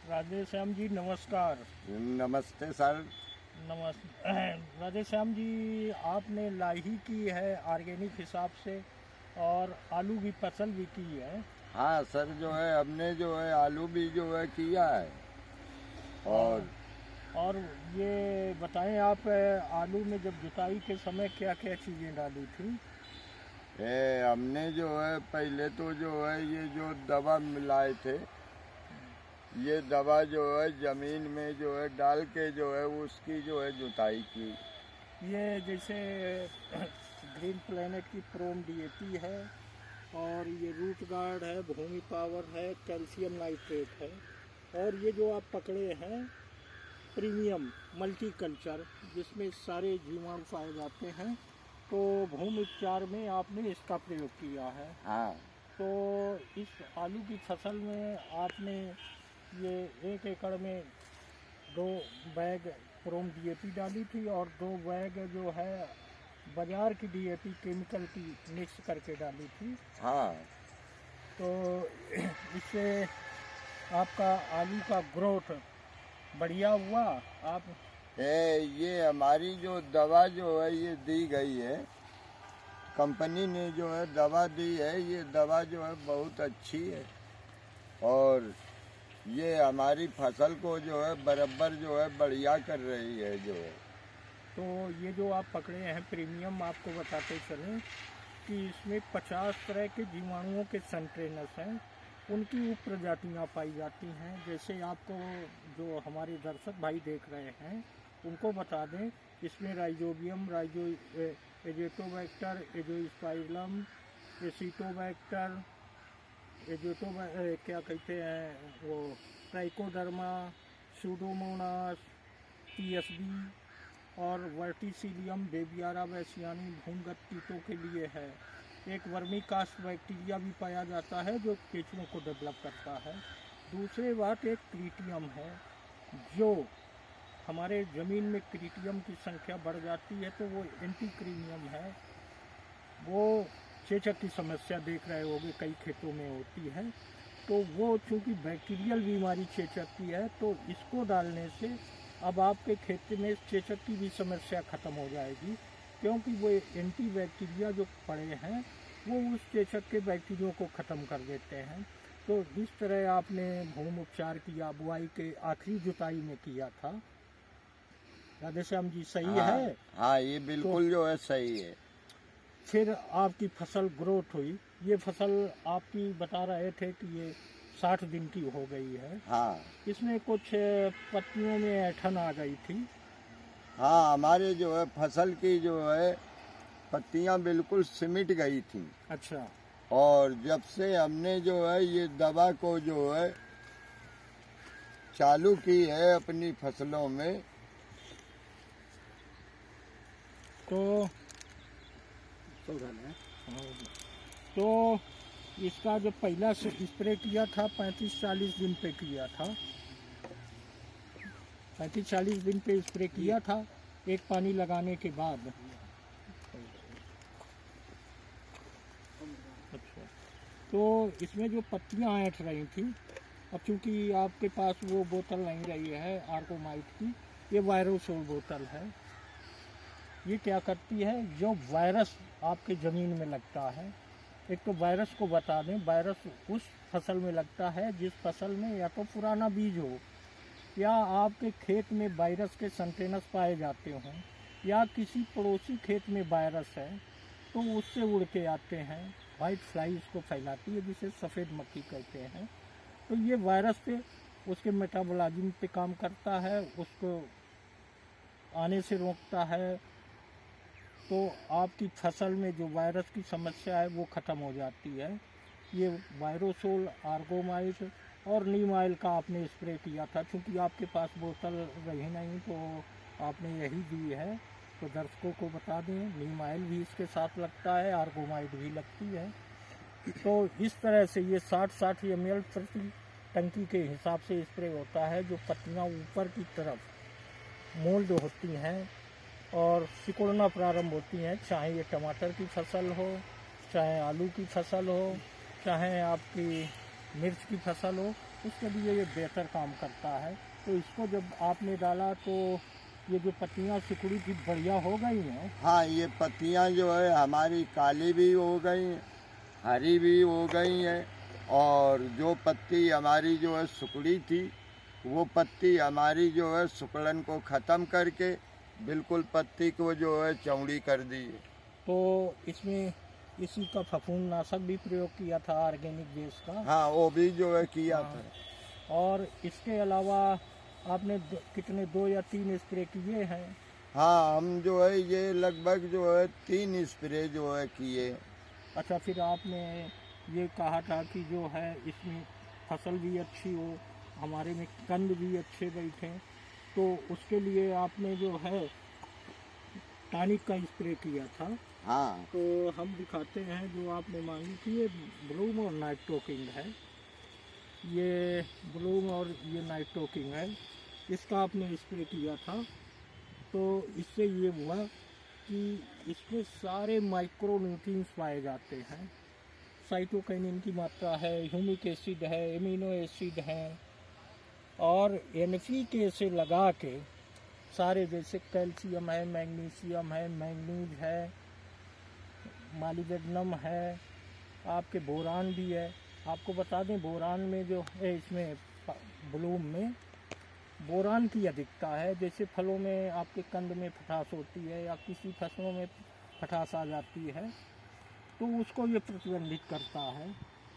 राधे श्याम जी नमस्कार। नमस्ते सर। नमस्ते राधे श्याम जी, आपने लाही की है ऑर्गेनिक हिसाब से और आलू की फसल भी की है। हाँ सर, जो है हमने जो है आलू भी जो है किया है। और और ये बताएं आप, आलू में जब जुताई के समय क्या क्या चीज़ें डाली थी? हमने जो है पहले तो जो है ये जो दवा मिलाए थे, ये दवा जो है ज़मीन में जो है डाल के जो है उसकी जो है जुताई की। ये जैसे ग्रीन प्लेनेट की प्रोम डीएपी है, और ये रूट गार्ड है, भूमि पावर है, कैल्शियम नाइट्रेट है, और ये जो आप पकड़े हैं प्रीमियम मल्टी कल्चर, जिसमें सारे जीवाणु पाए जाते हैं, तो भूमि उपचार में आपने इसका प्रयोग किया है। हाँ। तो इस आलू की फसल में आपने ये 1 एकड़ में 2 बैग प्रोम डीएपी डाली थी और 2 बैग जो है बाजार की डीएपी केमिकल की मिक्स करके डाली थी। हाँ। तो इससे आपका आलू का ग्रोथ बढ़िया हुआ। आप ये हमारी जो दवा जो है ये दी गई है, कंपनी ने जो है दवा दी है, ये दवा जो है बहुत अच्छी है और ये हमारी फसल को जो है बराबर जो है बढ़िया कर रही है जो है। तो ये जो आप पकड़े हैं प्रीमियम, आपको बताते चलें कि इसमें 50 तरह के जीवाणुओं के सेंट्रेनस हैं, उनकी उप प्रजातियाँ पाई जाती हैं। जैसे आपको जो हमारे दर्शक भाई देख रहे हैं उनको बता दें, इसमें राइजोबियम, एजेटोबैक्टर, एजोस्पाइरलम, एसिटोबैक्टर, क्या कहते हैं वो, ट्राइकोडर्मा, सूडोमोनास, टीएसबी और वर्टिसिलियम बेबियारा वैसियानी भूमिगत कीटों के लिए है। एक वर्मी कास्ट बैक्टीरिया भी पाया जाता है जो केंचुओं को डेवलप करता है। दूसरी बात एक क्रीटियम है, जो हमारे ज़मीन में क्रीटियम की संख्या बढ़ जाती है तो वो एंटीक्रीनियम है। वो चेचक की समस्या देख रहे होंगे कई खेतों में होती है, तो वो चूँकि बैक्टीरियल बीमारी चेचक की है, तो इसको डालने से अब आपके खेत में चेचक की भी समस्या ख़त्म हो जाएगी, क्योंकि वो एंटी बैक्टीरिया जो पड़े हैं वो उस चेचक के बैक्टीरिया को ख़त्म कर देते हैं। तो इस तरह आपने भूमि उपचार किया, बुआई के आखिरी जुताई में किया था। राधे श्याम जी सही हाँ, है? हाँ ये बिल्कुल तो जो है सही है। फिर आपकी फसल ग्रोथ हुई। ये फसल आपकी बता रहे थे कि ये 60 दिन की हो गई है। हाँ। इसमें कुछ पत्तियों में ऐंठन आ गई थी। हाँ, हमारे जो है फसल की जो है पत्तियां बिल्कुल सिमट गई थी। अच्छा। और जब से हमने जो है ये दवा को जो है चालू की है अपनी फसलों में, तो इसका जो पहला स्प्रे किया था 35-40 दिन पे किया था। 35-40 दिन पे स्प्रे किया था एक पानी लगाने के बाद। अच्छा। तो इसमें जो पत्तियां ऐंठ रही थी, अब चूंकि आपके पास वो बोतल नहीं रही है आर्कोमाइट की, ये वायरोसोल बोतल है। ये क्या करती है, जो वायरस आपके ज़मीन में लगता है, एक तो वायरस को बता दें, वायरस उस फसल में लगता है जिस फसल में या तो पुराना बीज हो, या आपके खेत में वायरस के सेंटेनस पाए जाते हों, या किसी पड़ोसी खेत में वायरस है तो उससे उड़ के आते हैं। वाइट फ्लाई इसको फैलाती है, जिसे सफ़ेद मक्खी कहते हैं। तो ये वायरस पे उसके मेटाबॉलिज्म पे काम करता है, उसको आने से रोकता है, तो आपकी फसल में जो वायरस की समस्या है वो ख़त्म हो जाती है। ये वायरोसोल, आर्गोमाइट और नीम ऑयल का आपने स्प्रे किया था। चूँकि आपके पास बोतल रही नहीं तो आपने यही दी है, तो दर्शकों को बता दें, नीम ऑयल भी इसके साथ लगता है, आर्गोमाइट भी लगती है। तो इस तरह से ये 60-60 ml प्रति टंकी के हिसाब से स्प्रे होता है, जो पत्तियाँ ऊपर की तरफ मोल्ड होती हैं और सिकुड़ना प्रारंभ होती हैं। चाहे ये टमाटर की फसल हो, चाहे आलू की फसल हो, चाहे आपकी मिर्च की फसल हो, उसके लिए ये बेहतर काम करता है। तो इसको जब आपने डाला तो ये जो पत्तियाँ सिकुड़ी थी बढ़िया हो गई हैं। हाँ, ये पत्तियाँ जो है हमारी काली भी हो गई हैं, हरी भी हो गई हैं, और जो पत्ती हमारी जो है सिकुड़ी थी, वो पत्ती हमारी जो है सिकुड़न को ख़त्म करके बिल्कुल पत्ती को जो है चौड़ी कर दी है। तो इसमें इसी का फफूंदनाशक भी प्रयोग किया था ऑर्गेनिक बेस का। हाँ, वो भी जो है किया हाँ। था। और इसके अलावा आपने कितने 2 या 3 स्प्रे किए हैं? हाँ, हम जो है ये लगभग जो है 3 स्प्रे जो है किए। अच्छा, फिर आपने ये कहा था कि जो है इसमें फसल भी अच्छी हो, हमारे में कंद भी अच्छे बैठे, तो उसके लिए आपने जो है टॉनिक का स्प्रे किया था। हाँ, तो हम दिखाते हैं जो आपने मांगी थी, ये ब्लूम और नाइट्रोकिंग है। ये ब्लूम और ये नाइट्रोकिंग है, इसका आपने स्प्रे किया था। तो इससे ये हुआ कि इसमें सारे माइक्रो न्यूट्रिएंट्स पाए जाते हैं। साइटोकिनिन की मात्रा है, ह्यूमिक एसिड है, एमिनो एसिड हैं, और NPK से लगा के सारे, जैसे कैल्शियम है, मैग्नीशियम है, मैंगनीज है, मॉलिब्डेनम है, आपके बोरान भी है। आपको बता दें बोरान में जो है, इसमें ब्लूम में बोरान की अधिकता है। जैसे फलों में आपके कंद में खटास होती है या किसी फसलों में खटास आ जाती है, तो उसको ये प्रतिबंधित करता है,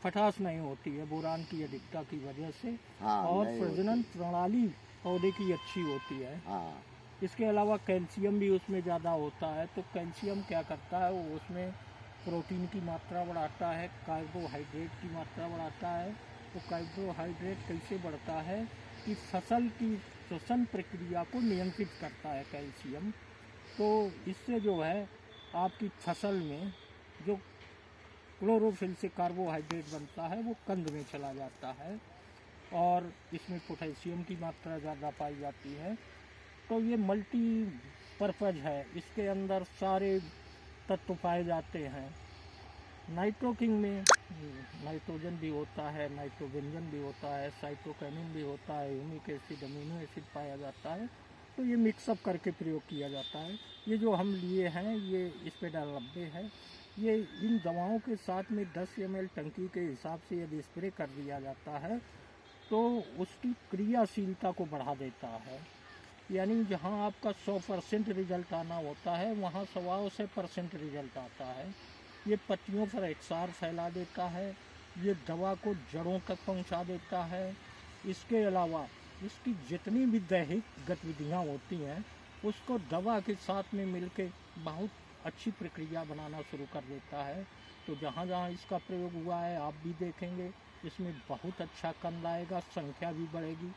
खटास नहीं होती है बोरान की अधिकता की वजह से। हाँ, और नहीं प्रजनन होती। प्रणाली पौधे की अच्छी होती है। हाँ, इसके अलावा कैल्शियम भी उसमें ज़्यादा होता है। तो कैल्शियम क्या करता है, वो उसमें प्रोटीन की मात्रा बढ़ाता है, कार्बोहाइड्रेट की मात्रा बढ़ाता है। तो कार्बोहाइड्रेट कैसे बढ़ता है कि फसल की श्वसन प्रक्रिया को नियंत्रित करता है कैल्शियम। तो इससे जो है आपकी फसल में जो क्लोरोफिल से कार्बोहाइड्रेट बनता है वो कंद में चला जाता है, और इसमें पोटेशियम की मात्रा ज़्यादा पाई जाती है। तो ये मल्टीपर्पज़ है, इसके अंदर सारे तत्व पाए जाते हैं। नाइट्रोकिंग में नाइट्रोजन भी होता है, नाइट्रोबेंजन भी होता है, साइटोकिनिन भी होता है, ह्यूमिक एसिड, अमीनो एसिड पाया जाता है। तो ये मिक्सअप करके प्रयोग किया जाता है। ये जो हम लिए हैं ये स्पेडा 90 है। ये इन दवाओं के साथ में 10 ml टंकी के हिसाब से यदि स्प्रे कर दिया जाता है तो उसकी क्रियाशीलता को बढ़ा देता है। यानी जहां आपका 100% रिजल्ट आना होता है वहां 125% रिजल्ट आता है। ये पत्तियों पर एकसार फैला देता है, ये दवा को जड़ों तक पहुंचा देता है। इसके अलावा इसकी जितनी भी दैहिक गतिविधियां होती हैं उसको दवा के साथ में मिलके बहुत अच्छी प्रक्रिया बनाना शुरू कर देता है। तो जहाँ जहाँ इसका प्रयोग हुआ है आप भी देखेंगे इसमें बहुत अच्छा कंद आएगा, संख्या भी बढ़ेगी।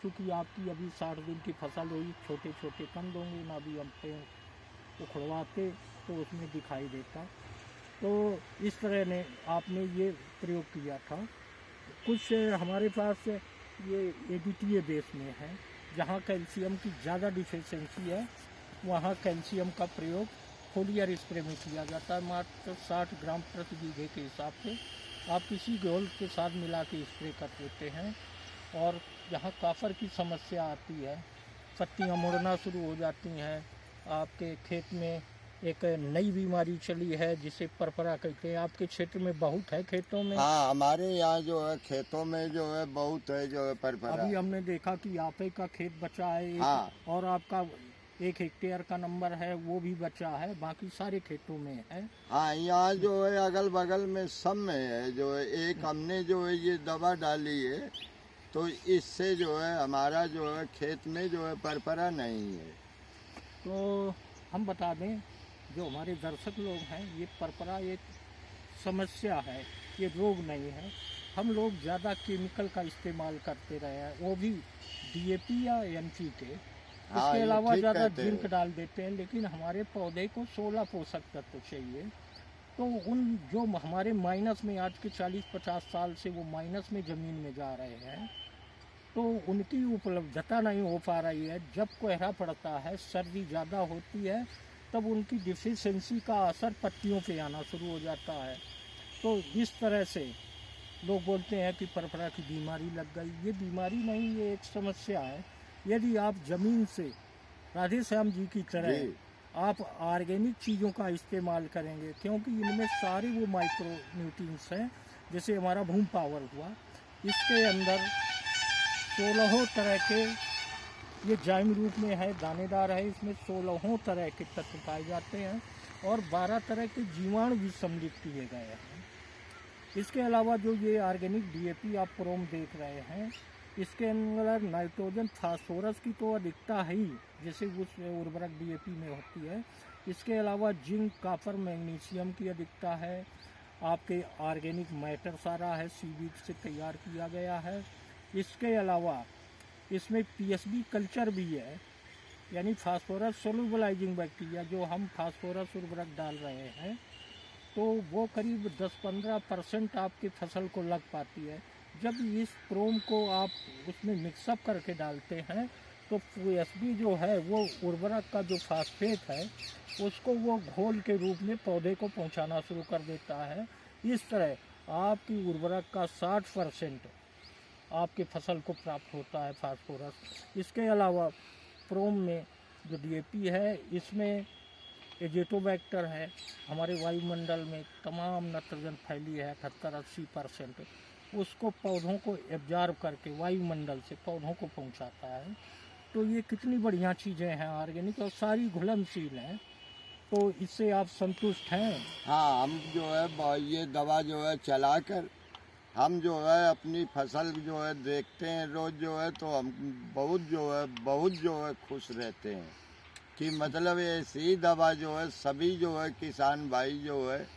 क्योंकि आपकी अभी 60 दिन की फसल हुई, छोटे छोटे कंद होंगे ना, भी हम पे उखड़वाते तो उसमें दिखाई देता। तो इस तरह ने आपने ये प्रयोग किया था। कुछ हमारे पास ये ADTA बेस में है, जहाँ कैल्शियम की ज़्यादा डिफिशिएंसी है वहाँ कैल्शियम का प्रयोग फोलियर स्प्रे में किया जाता है। मात्र 60 ग्राम प्रति बीघे के हिसाब से आप किसी घोल के साथ मिला के स्प्रे कर देते हैं। और जहाँ काफर की समस्या आती है, पत्तियाँ मुड़ना शुरू हो जाती हैं, आपके खेत में एक नई बीमारी चली है जिसे परपरा कहते हैं, आपके क्षेत्र में बहुत है खेतों में। हाँ, हमारे यहाँ जो है खेतों में जो है बहुत है जो है परपरा। अभी हमने देखा कि आप ही का खेत बचा है एक, हाँ। और आपका 1 हेक्टेयर का नंबर है वो भी बचा है, बाकी सारे खेतों में है। हाँ, यहाँ जो है अगल बगल में सब में है जो है। एक हमने जो है ये दवा डाली है तो इससे जो है हमारा जो है खेत में जो है परपरा नहीं है। तो हम बता दें जो हमारे दर्शक लोग हैं, ये परपरा एक समस्या है, ये रोग नहीं है। हम लोग ज़्यादा केमिकल का इस्तेमाल करते रहे हैं, वो भी DAP या NPK। हाँ, इसके ये अलावा ठीक ज़्यादा कहते जिंक हैं। डाल देते हैं, लेकिन हमारे पौधे को 16 पोषक तत्व चाहिए। तो उन जो हमारे माइनस में आज के 40-50 साल से वो माइनस में ज़मीन में जा रहे हैं, तो उनकी उपलब्धता नहीं हो पा रही है। जब कोहरा पड़ता है, सर्दी ज़्यादा होती है, तब उनकी डिफिशिएंसी का असर पत्तियों पे आना शुरू हो जाता है। तो इस तरह से लोग बोलते हैं कि परपरा की बीमारी लग गई। ये बीमारी नहीं, ये एक समस्या है। यदि आप ज़मीन से राधे श्याम जी की तरह जी आप ऑर्गेनिक चीज़ों का इस्तेमाल करेंगे, क्योंकि इनमें सारे वो माइक्रो न्यूट्रिएंट्स हैं। जैसे हमारा भूम पावर हुआ, इसके अंदर 16 तरह के, ये जाइम रूप में है, दानेदार है, इसमें 16 तरह के तत्व पाए जाते हैं और 12 तरह के जीवाणु भी सम्मिलित किए गए हैं। इसके अलावा जो ये ऑर्गेनिक डीएपी आप प्रोम देख रहे हैं, इसके अंदर नाइट्रोजन फास्फोरस की तो अधिकता है ही, जैसे उस उर्वरक डीएपी में होती है। इसके अलावा जिंक, कॉपर, मैग्नीशियम की अधिकता है। आपके ऑर्गेनिक मैटर सारा है, सीवीड से तैयार किया गया है। इसके अलावा इसमें पीएसबी कल्चर भी है, यानी फास्फोरस सोल्युबलाइजिंग बैक्टीरिया। जो हम फास्फोरस उर्वरक डाल रहे हैं तो वो करीब 10-15% आपकी फसल को लग पाती है। जब इस प्रोम को आप उसमें मिक्सअप करके डालते हैं तो पीएसबी जो है वो उर्वरक का जो फास्फेट है उसको वो घोल के रूप में पौधे को पहुंचाना शुरू कर देता है। इस तरह आपकी उर्वरक का 60% आपके फसल को प्राप्त होता है फास्फोरस। इसके अलावा प्रोम में जो डीएपी है, इसमें एजेटोबैक्टर है। हमारे वायुमंडल में तमाम नाइट्रोजन फैली है 78-80%, उसको पौधों को एब्जॉर्ब करके वायुमंडल से पौधों को पहुंचाता है। तो ये कितनी बढ़िया चीज़ें हैं ऑर्गेनिक, और सारी घुलनशील हैं। तो इससे आप संतुष्ट हैं? हाँ, हम जो है ये दवा जो है चलाकर हम जो है अपनी फसल जो है देखते हैं रोज जो है, तो हम बहुत जो है खुश रहते हैं कि मतलब ऐसी दवा जो है सभी जो है किसान भाई जो है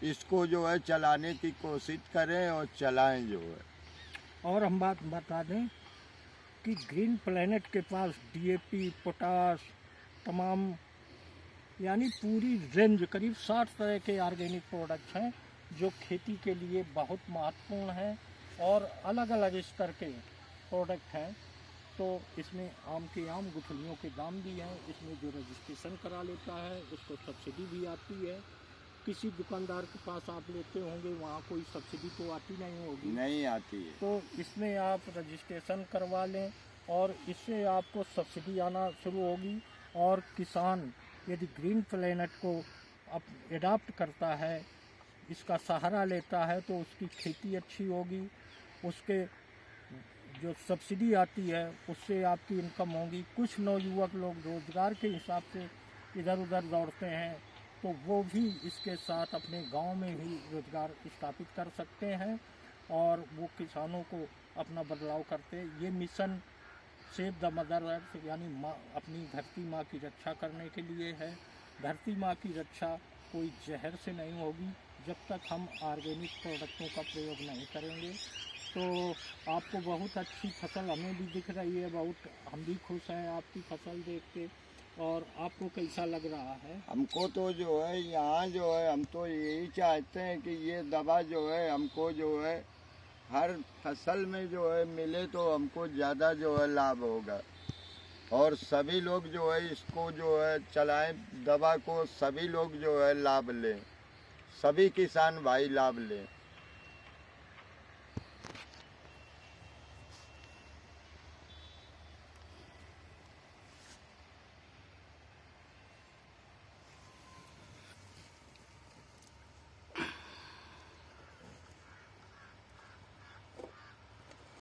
इसको जो है चलाने की कोशिश करें और चलाएं जो है। और हम बात बता दें कि ग्रीन प्लेनेट के पास डीएपी, पोटाश, तमाम यानी पूरी रेंज करीब 60 तरह के ऑर्गेनिक प्रोडक्ट्स हैं जो खेती के लिए बहुत महत्वपूर्ण हैं और अलग अलग स्तर के प्रोडक्ट हैं। तो इसमें आम के आम गुठलियों के दाम भी हैं। इसमें जो रजिस्ट्रेशन करा लेता है उसको सब्सिडी भी आती है। किसी दुकानदार के पास आप लेते होंगे वहाँ कोई सब्सिडी तो आती नहीं होगी, नहीं आती है। तो इसमें आप रजिस्ट्रेशन करवा लें और इससे आपको सब्सिडी आना शुरू होगी। और किसान यदि ग्रीन प्लेनेट को अब एडाप्ट करता है, इसका सहारा लेता है, तो उसकी खेती अच्छी होगी। उसके जो सब्सिडी आती है उससे आपकी इनकम होगी। कुछ नौयुवक लोग रोज़गार के हिसाब से इधर उधर दौड़ते हैं, तो वो भी इसके साथ अपने गांव में ही रोज़गार स्थापित कर सकते हैं और वो किसानों को अपना बदलाव करते हैं। ये mission save the mother earth यानी माँ, अपनी धरती माँ की रक्षा करने के लिए है। धरती माँ की रक्षा कोई जहर से नहीं होगी जब तक हम ऑर्गेनिक प्रोडक्टों का प्रयोग नहीं करेंगे। तो आपको बहुत अच्छी फसल हमें भी दिख रही है, बहुत हम भी खुश हैं आपकी फसल देख के। और आपको कैसा लग रहा है? हमको तो जो है यहाँ जो है हम तो यही चाहते हैं कि ये दवा जो है हमको जो है हर फसल में जो है मिले तो हमको ज़्यादा जो है लाभ होगा और सभी लोग जो है इसको जो है चलाएं, दवा को सभी लोग जो है लाभ लें, सभी किसान भाई लाभ लें।